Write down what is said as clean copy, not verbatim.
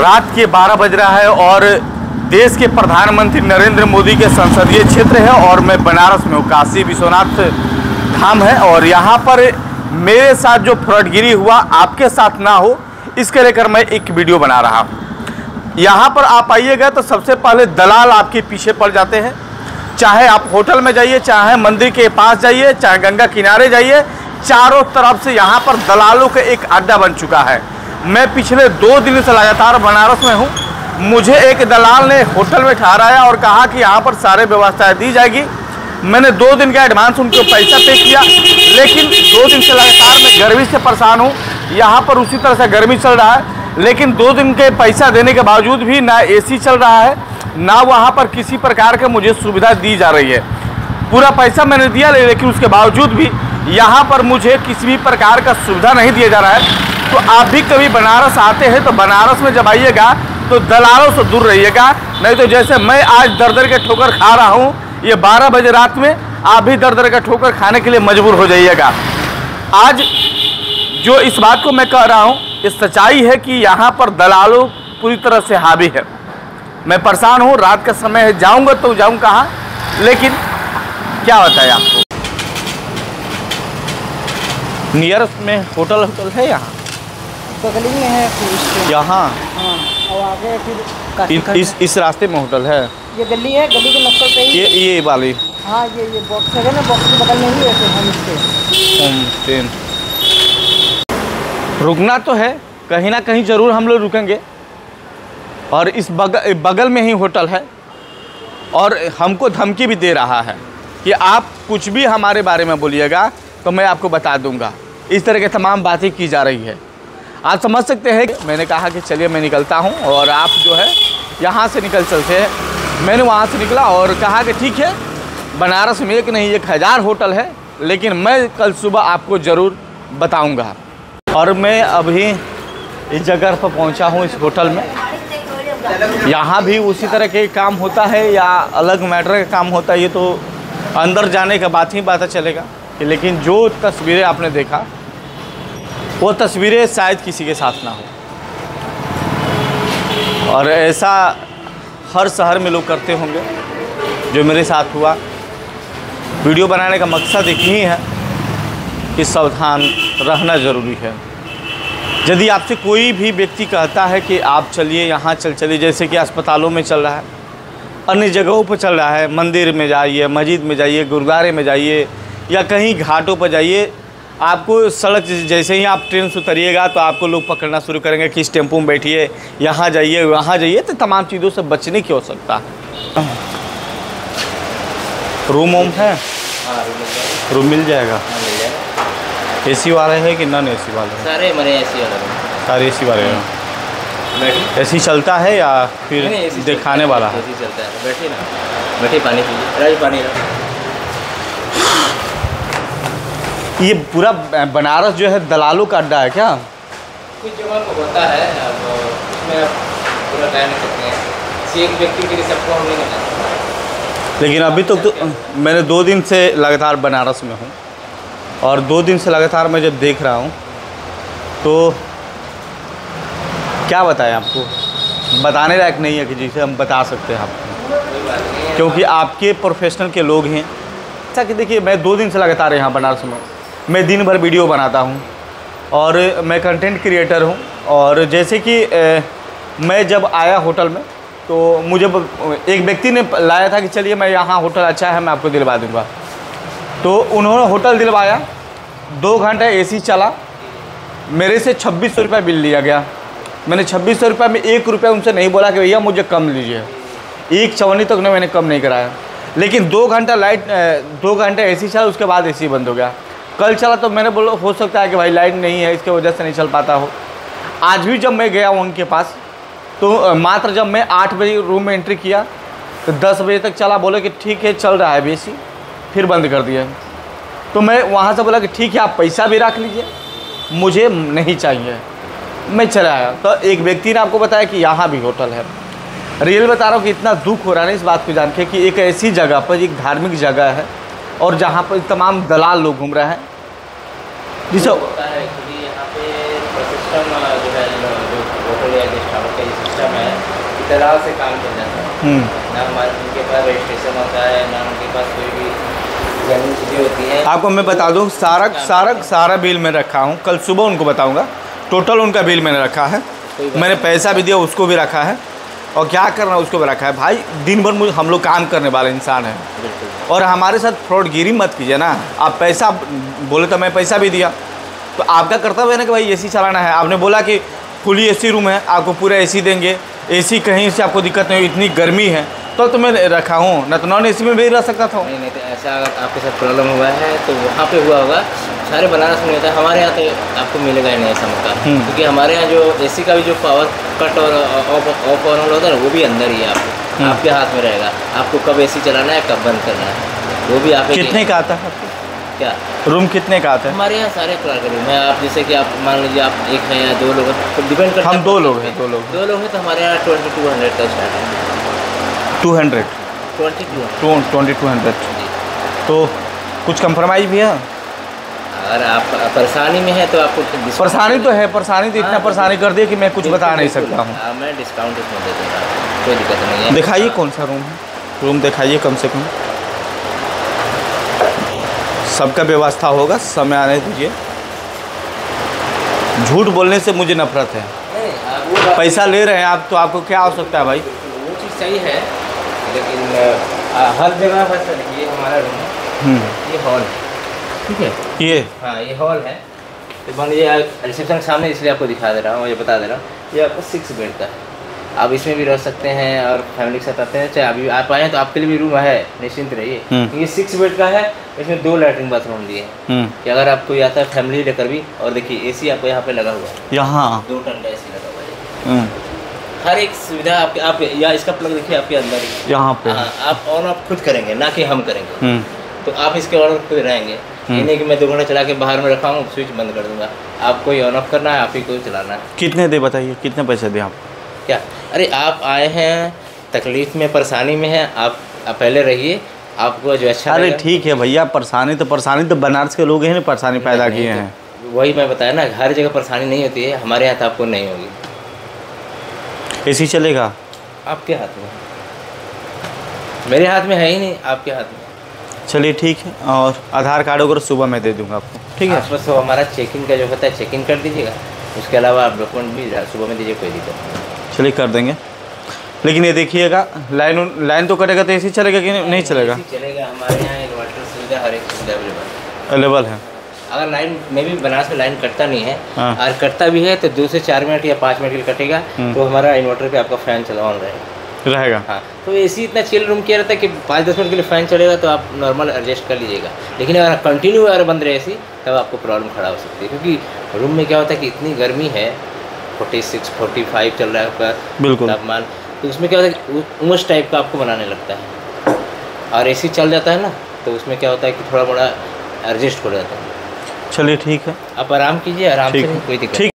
रात के 12 बज रहा है और देश के प्रधानमंत्री नरेंद्र मोदी के संसदीय क्षेत्र है और मैं बनारस में हूँ। काशी विश्वनाथ धाम है और यहाँ पर मेरे साथ जो फ्रॉडगिरी हुआ आपके साथ ना हो इसके लेकर मैं एक वीडियो बना रहा हूँ। यहाँ पर आप आइएगा तो सबसे पहले दलाल आपके पीछे पड़ जाते हैं। चाहे आप होटल में जाइए, चाहे मंदिर के पास जाइए, चाहे गंगा किनारे जाइए, चारों तरफ से यहाँ पर दलालों का एक अड्डा बन चुका है। मैं पिछले 2 दिन से लगातार बनारस में हूँ। मुझे एक दलाल ने होटल में ठहराया और कहा कि यहाँ पर सारे व्यवस्थाएं दी जाएगी। मैंने 2 दिन का एडवांस उनको पैसा पे किया, लेकिन 2 दिन से लगातार मैं गर्मी से परेशान हूँ। यहाँ पर उसी तरह से गर्मी चल रहा है, लेकिन 2 दिन के पैसा देने के बावजूद भी ना एसी चल रहा है, ना वहाँ पर किसी प्रकार के मुझे सुविधा दी जा रही है। पूरा पैसा मैंने दिया, लेकिन उसके बावजूद भी यहाँ पर मुझे किसी भी प्रकार का सुविधा नहीं दिया जा रहा है। तो आप भी कभी बनारस आते हैं तो बनारस में जब आइएगा तो दलालों से दूर रहिएगा, नहीं तो जैसे मैं आज दर के ठोकर खा रहा हूँ, ये 12 बजे रात में आप भी दर का ठोकर खाने के लिए मजबूर हो जाइएगा। आज जो इस बात को मैं कह रहा हूँ, ये सच्चाई है कि यहाँ पर दलालों पूरी तरह से हावी है। मैं परेशान हूँ, रात का समय है, जाऊँगा तो जाऊँ कहाँ, लेकिन क्या बताएं आपको। नियरेस्ट में होटल है यहाँ बगल में है यहाँ। हाँ, और आगे फिर इस रास्ते में होटल है। ये गली है, गली के नुक्कड़ पे ही ये वाली। हाँ, ये बॉक्स है ना, बॉक्स के बगल में ही है होम स्टे। रुकना तो है, कहीं ना कहीं ज़रूर हम लोग रुकेंगे और इस बगल में ही होटल है और हमको धमकी भी दे रहा है कि आप कुछ भी हमारे बारे में बोलिएगा तो मैं आपको बता दूंगा। इस तरह के तमाम बातें की जा रही है। आप समझ सकते हैं कि मैंने कहा कि चलिए मैं निकलता हूं और आप जो है यहाँ से निकल चलते हैं। मैंने वहाँ से निकला और कहा कि ठीक है, बनारस में एक नहीं 1000 होटल है, लेकिन मैं कल सुबह आपको ज़रूर बताऊंगा। और मैं अभी इस जगह पर पहुँचा हूँ, इस होटल में। यहाँ भी उसी तरह के काम होता है या अलग मैटर का काम होता है, ये तो अंदर जाने के बाद ही पता चलेगा। लेकिन जो तस्वीरें आपने देखा वो तस्वीरें शायद किसी के साथ ना हो, और ऐसा हर शहर में लोग करते होंगे जो मेरे साथ हुआ। वीडियो बनाने का मकसद एक ही है कि सावधान रहना ज़रूरी है। यदि आपसे कोई भी व्यक्ति कहता है कि आप चलिए यहाँ चलिए, जैसे कि अस्पतालों में चल रहा है, अन्य जगहों पर चल रहा है, मंदिर में जाइए, मस्जिद में जाइए, गुरुद्वारे में जाइए या कहीं घाटों पर जाइए, आपको सड़क जैसे ही आप ट्रेन से उतरिएगा तो आपको लोग पकड़ना शुरू करेंगे कि इस टेम्पो में बैठिए, यहाँ जाइए, वहाँ जाइए। तो तमाम चीज़ों से बचने की हो सकता है। रूम है? रूम मिल जाएगा। एसी वाले है कि नॉन एसी वाले? सारे हमारे एसी वाले। सारे एसी वाले हैं। एसी चलता है या फिर दिखाने वाला है? एसी चलता है। बैठिए ना, बैठिए, पानी पीजिए, पानी। ये पूरा बनारस जो है दलालों का अड्डा है क्या? कुछ जगह को होता है, अब उसमें पूरा टाइम नहीं सकते हैं, एक व्यक्ति के लिए सबको हम नहीं करना। लेकिन अभी तो मैंने 2 दिन से लगातार बनारस में हूँ और 2 दिन से लगातार मैं जब देख रहा हूँ तो क्या बताएं आपको, बताने लायक नहीं है कि जिसे हम बता सकते हैं आपको, क्योंकि आपके प्रोफेशनल के लोग हैं। ऐसा कि देखिए, मैं 2 दिन से लगातार यहाँ बनारस में, मैं दिन भर वीडियो बनाता हूँ और मैं कंटेंट क्रिएटर हूँ। और जैसे कि मैं जब आया होटल में तो मुझे एक व्यक्ति ने लाया था कि चलिए मैं यहाँ होटल अच्छा है, मैं आपको दिलवा दूँगा। तो उन्होंने होटल दिलवाया, 2 घंटा एसी चला, मेरे से 2600 रुपये बिल लिया गया। मैंने 2600 रुपये में 1 रुपया उनसे नहीं बोला कि भैया मुझे कम लीजिए, 1 चवन्नी तक ने मैंने कम नहीं कराया। लेकिन 2 घंटा 2 घंटा एसी चला, उसके बाद एसी बंद हो गया। कल चला तो मैंने बोला हो सकता है कि भाई लाइट नहीं है, इसके वजह से नहीं चल पाता हो। आज भी जब मैं गया उनके पास तो मात्र जब मैं 8 बजे रूम में एंट्री किया तो 10 बजे तक चला। बोले कि ठीक है चल रहा है एसी, फिर बंद कर दिया। तो मैं वहाँ से बोला कि ठीक है आप पैसा भी रख लीजिए, मुझे नहीं चाहिए। मैं चला आया तो एक व्यक्ति ने आपको बताया कि यहाँ भी होटल है। रियल बता रहा हूँ कि इतना दुख हो रहा है इस बात को जान के कि एक ऐसी जगह पर, एक धार्मिक जगह है और जहाँ पर तमाम दलाल लोग घूम रहे हैं। जिसे होता है कि यहाँ पे सिस्टम जो है जो होटल या गेस्ट हाउस का ये सिस्टम है कि दलाल से काम चल जाता है। ना हमारे उनके पास रजिस्ट्रेशन होता है, ना उनके पास कोई भी जमीन चीज़ें होती हैं। आपको मैं बता दूं, सारा बिल मैं रखा हूँ, कल सुबह उनको बताऊँगा। टोटल उनका बिल मैंने रखा है, मैंने पैसा भी दिया, उसको भी रखा है, और क्या करना उसको भी रखा है। भाई दिन भर मुझे, हम लोग काम करने वाले इंसान हैं, और हमारे साथ फ्रॉडगिरी मत कीजिए ना। आप पैसा बोले तो मैं पैसा भी दिया, तो आपका कर्तव्य है ना कि भाई एसी चलाना है। आपने बोला कि फुली एसी रूम है, आपको पूरा एसी देंगे, एसी कहीं से आपको दिक्कत नहीं हो, इतनी गर्मी है तो मैं रखा हूँ, ना तो नॉन एसी में भी रह सकता था। नहीं तो ऐसा अगर आपके साथ प्रॉब्लम हुआ है तो वहाँ पे हुआ होगा, सारे बनारस में होता है। हमारे यहाँ तो आपको मिलेगा ही नहीं ऐसा मौका, क्योंकि हमारे यहाँ जो एसी का भी जो पावर कट और ऑफ ऑन होता है ना, वो भी अंदर ही है आपके हाथ में रहेगा। आपको कब एसी चलाना है, कब बंद करना है, वो भी आप। कितने का आता है क्या रूम, कितने का आता है? हमारे यहाँ सारे प्रकार के रूम है। आप जैसे कि आप मान लीजिए आप एक हैं या दो लोग हैं, तो डिपेंड करता है। हम दो लोग हैं तो हमारे यहाँ 2200 का स्टार्ट है। 2200 तो कुछ कंप्रोमाइज़ भी है? अगर आप परेशानी में है तो आपको परेशानी तो है, परेशानी तो इतना परेशानी कर दिया कि मैं कुछ बता नहीं सकता हूँ। मैं डिस्काउंट इसमें दे दूँगा, कोई दिक्कत नहीं है। दिखाइए कौन सा रूम है, रूम दिखाइए कम से कम। सबका व्यवस्था होगा, समय आने दीजिए। झूठ बोलने से मुझे नफरत है। पैसा ले रहे हैं आप तो आपको क्या आवश्यकता है भाई? वो चीज़ सही है, लेकिन हर जगह पर ये हमारा रूम है, ये हॉल है, ठीक है? ये हाँ ये हॉल है। तो मान लीजिए रिसेप्शन के सामने, इसलिए आपको दिखा दे रहा हूँ, ये बता दे रहा हूँ, ये आपको 6 बेड का है। आप इसमें भी रह सकते हैं और फैमिली के साथ आते हैं, चाहे अभी आप आए तो आपके लिए भी रूम है, निश्चिंत रहिए। ये 6 बेड का है, इसमें 2 लैट्रिन बाथरूम दिए हैं कि अगर आप कोई आता है फैमिली लेकर भी। और देखिए एसी आपको यहाँ पे लगा हुआ है, यहाँ 2 टन का एसी लगा हुआ है। हर एक सुविधा आपके आप या इसका प्लग देखिए आपके अंदर ही यहाँ पे। हाँ, आप ऑन ऑफ खुद करेंगे, ना कि हम करेंगे। तो आप इसके ऑन ऑफ खुद रहेंगे, ये नहीं कि मैं 2 घंटा चला के बाहर में रखा हूँ, स्विच बंद कर दूंगा। आपको ही ऑन ऑफ करना है, आप ही को चलाना है। कितने दे बताइए, कितने पैसे दें आप? क्या अरे आप आए हैं, तकलीफ में परेशानी में हैं, आप पहले रहिए, आपको जो अच्छा। अरे ठीक है भैया, परेशानी तो बनारस के लोग हैं ना परेशानी पैदा किए हैं। वही मैं बताया ना, हर जगह परेशानी नहीं होती है, हमारे यहाँ तो आपको नहीं होगी। एसी चलेगा आपके हाथ में, मेरे हाथ में है ही नहीं, आपके हाथ में। चलिए ठीक है, और आधार कार्ड वगैरह सुबह मैं दे दूंगा आपको, ठीक है? बस हमारा चेकिंग का जो होता है चेकिंग कर दीजिएगा, उसके अलावा आप डॉक्यूमेंट भी सुबह में दीजिए, कोई दिक्कत नहीं। चलिए कर देंगे, लेकिन ये देखिएगा लाइन तो कटेगा तो एसी चलेगा कि नहीं चलेगा? चलेगा, हमारे यहाँ इन्वर्टर सुविधा हर एक सुविधा अवेलेबल है। अगर लाइन में भी बनारस में लाइन कटता नहीं है, और कटता भी है तो 2 से 4 मिनट या 5 मिनट के लिए कटेगा, तो हमारा इन्वर्टर पे आपका फैन चला ऑन रहेगा। हाँ, तो एसी इतना चिल रूम किया रहता है कि 5-10 मिनट के लिए फैन चलेगा तो आप नॉर्मल एडजस्ट कर लीजिएगा। लेकिन अगर कंटिन्यू अगर बंद रहे एसी, तब आपको प्रॉब्लम खड़ा हो सकती है, क्योंकि रूम में क्या होता है कि इतनी गर्मी है, 46-45 चल रहा है आपका बिल्कुल तापमान, तो उसमें क्या होता है कि उमस टाइप का आपको बनाने लगता है। और एसी चल जाता है ना, तो उसमें क्या होता है कि थोड़ा मोड़ा एडजस्ट हो जाता है। चलिए ठीक है, आप आराम कीजिए, आराम से, कोई दिक्कत नहीं।